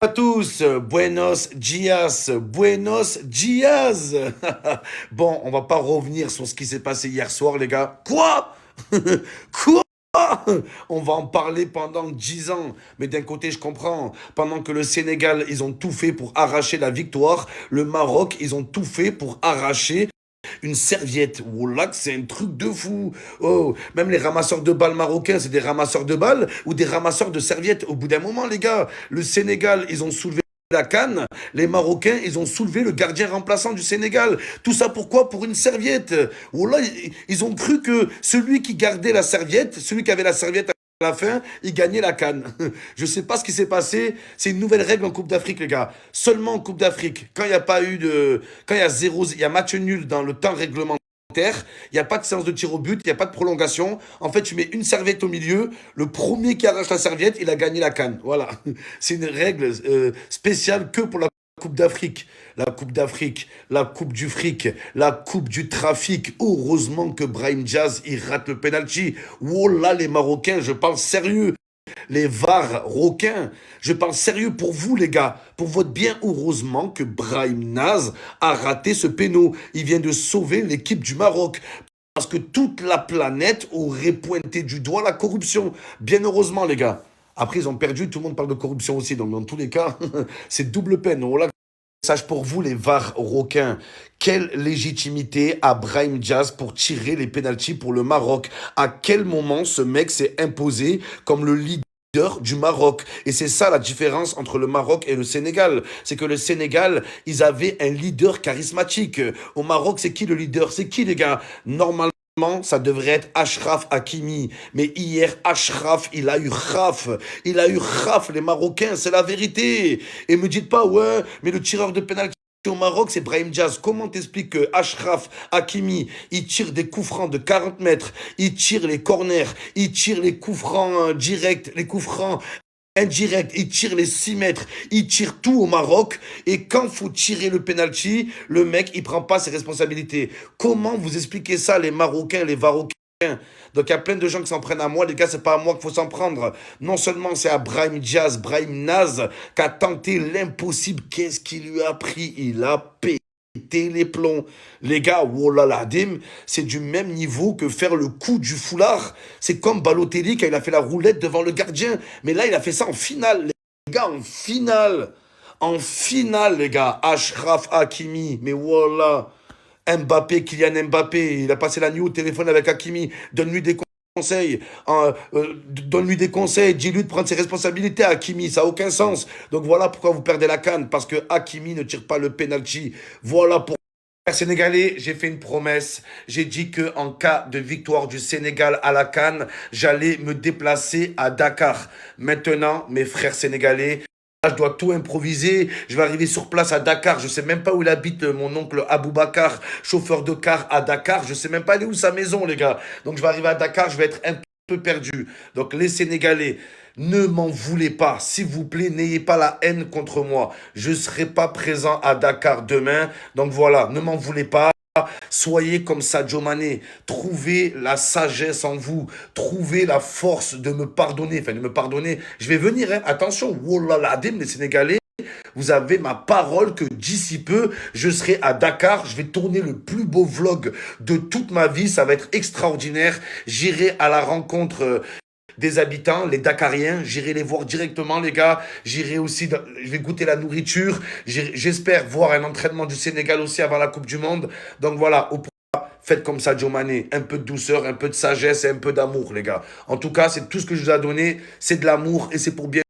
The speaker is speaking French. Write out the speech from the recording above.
À tous, buenos dias, buenos dias. Bon, on va pas revenir sur ce qui s'est passé hier soir, les gars. Quoi? Quoi? On va en parler pendant 10 ans. Mais d'un côté, je comprends. Pendant que le Sénégal, ils ont tout fait pour arracher la victoire, le Maroc, ils ont tout fait pour arracher une serviette. Oh là, c'est un truc de fou. Oh, même les ramasseurs de balles marocains, c'est des ramasseurs de balles ou des ramasseurs de serviettes. Au bout d'un moment, les gars, le Sénégal, ils ont soulevé la canne. Les Marocains, ils ont soulevé le gardien remplaçant du Sénégal. Tout ça pourquoi? Pour une serviette. Oh là, ils ont cru que celui qui gardait la serviette, celui qui avait la serviette à la fin, il gagnait la canne. Je sais pas ce qui s'est passé. C'est une nouvelle règle en Coupe d'Afrique, les gars. Seulement en Coupe d'Afrique, quand il n'y a pas eu de, quand il y a zéro, il y a match nul dans le temps réglementaire. Il n'y a pas de séance de tir au but, il n'y a pas de prolongation. En fait, tu mets une serviette au milieu. Le premier qui arrache la serviette, il a gagné la canne. Voilà. C'est une règle spéciale que pour la Coupe d'Afrique. La Coupe d'Afrique, la Coupe du fric, la Coupe du trafic. Heureusement que Brahim Diaz, il rate le penalty. Oh là, les Marocains, je parle sérieux. Les VAR roquins. Je parle sérieux pour vous, les gars. Pour votre bien, heureusement que Brahim Naz a raté ce péno. Il vient de sauver l'équipe du Maroc. Parce que toute la planète aurait pointé du doigt la corruption. Bien heureusement, les gars. Après, ils ont perdu. Tout le monde parle de corruption aussi. Donc, dans tous les cas, c'est double peine. Voilà. Message pour vous, les VAR roquins. Quelle légitimité a Brahim Diaz pour tirer les pénaltys pour le Maroc? À quel moment ce mec s'est imposé comme le leader du Maroc? Et c'est ça la différence entre le Maroc et le Sénégal. C'est que le Sénégal, ils avaient un leader charismatique. Au Maroc, c'est qui le leader? C'est qui, les gars? Normalement, ça devrait être Achraf Hakimi. Mais hier, Achraf, il a eu Khaf. Il a eu Khaf, les Marocains, c'est la vérité. Et me dites pas, ouais, mais le tireur de pénalty au Maroc, c'est Brahim Diaz. Comment t'expliques que Achraf Hakimi, il tire des coups francs de 40 mètres, il tire les corners, il tire les coups francs directs, les coups francs indirect, il tire les 6 mètres, il tire tout au Maroc, et quand faut tirer le penalty, le mec, il prend pas ses responsabilités. Comment vous expliquez ça, les Marocains, les Varocains? Donc il y a plein de gens qui s'en prennent à moi, les gars, c'est pas à moi qu'il faut s'en prendre. Non seulement c'est à Brahim Diaz, Brahim Naz, qui a tenté l'impossible. Qu'est-ce qu'il lui a pris? Il a pété les plombs. Les gars, voilà, dim, c'est du même niveau que faire le coup du foulard. C'est comme Balotelli quand il a fait la roulette devant le gardien. Mais là, il a fait ça en finale. Les gars, en finale. En finale, les gars. Achraf Hakimi. Mais voilà. Mbappé, Kylian Mbappé. Il a passé la nuit au téléphone avec Hakimi. Donne-lui des conseils. Donne-lui des conseils. Dis-lui de prendre ses responsabilités à Hakimi. Ça n'a aucun sens. Donc voilà pourquoi vous perdez la canne. Parce que Hakimi ne tire pas le penalty. Voilà pourquoi. Sénégalais, j'ai fait une promesse. J'ai dit que en cas de victoire du Sénégal à la CAN, j'allais me déplacer à Dakar. Maintenant, mes frères sénégalais, je dois tout improviser. Je vais arriver sur place à Dakar. Je sais même pas où il habite, mon oncle Aboubacar, chauffeur de car à Dakar. Je sais même pas où est sa maison, les gars. Donc je vais arriver à Dakar, je vais être un peu perdu. Donc les Sénégalais, ne m'en voulez pas. S'il vous plaît, n'ayez pas la haine contre moi. Je ne serai pas présent à Dakar demain. Donc voilà, ne m'en voulez pas. Soyez comme Sadio Mané. Trouvez la sagesse en vous. Trouvez la force de me pardonner. Enfin, de me pardonner. Je vais venir, hein. Attention. Oh là là, les Sénégalais. Vous avez ma parole que d'ici peu, je serai à Dakar. Je vais tourner le plus beau vlog de toute ma vie. Ça va être extraordinaire. J'irai à la rencontre des habitants, les Dakariens. J'irai les voir directement, les gars. J'irai aussi, je vais goûter la nourriture. J'espère voir un entraînement du Sénégal aussi avant la Coupe du Monde. Donc voilà, faites comme ça, Joe Mané. Un peu de douceur, un peu de sagesse et un peu d'amour, les gars. En tout cas, c'est tout ce que je vous ai donné. C'est de l'amour et c'est pour bien